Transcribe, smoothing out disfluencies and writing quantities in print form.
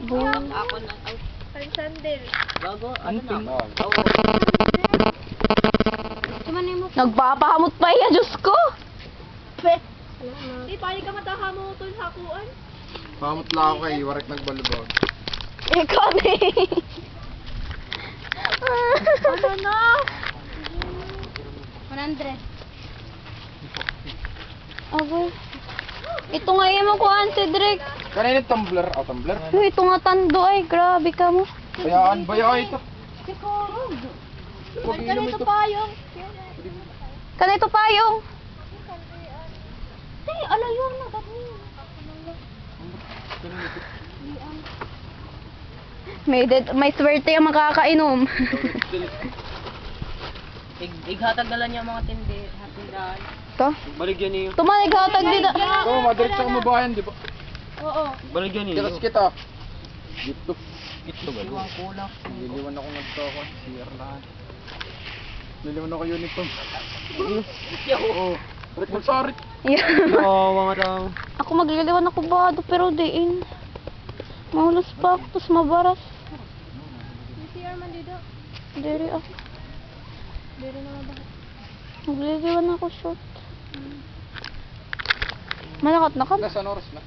Boom. Ako na. Pansandel. Gago. Ano na? Nagpapahamot pa iya, Diyos ko. Di, paano ka matahamo ito sa hakuan? Pamot lang ako kay Warak nagbalubag. Ikaw ni. Ano na? 100. Abo. Ito nga yung makuhaan si Drake. Kanina yung tumbler. Oh, tumbler. Uy, ito nga tando ay. Grabe ka mo. Bayaan ito. Ganito pa yung. Kanito payong. Di, alayo na. May swerte yung makakainom. Ighatag na lang niya mga tindahan. Ito? Baligyan niyo. Tumalig hatag dito. Oo, madirik sa kamabayan, di ba? Oo. Baligyan niyo. Tikas kita. Dito. Ito ba? Iwang kulang. Niliwan ako nagtoko. CR lahat. Niliwan ako uniform. Oo. Ba't magsarit? Yeah. Oo, mga tao. Ako magliliwan ako bado pero diin. Mahulos pa ako, tapos mabaras. CR man dito. Diri ako. Dito na mabahat. Magliliwan ako short. Malakat na ka. Nasaan oras na?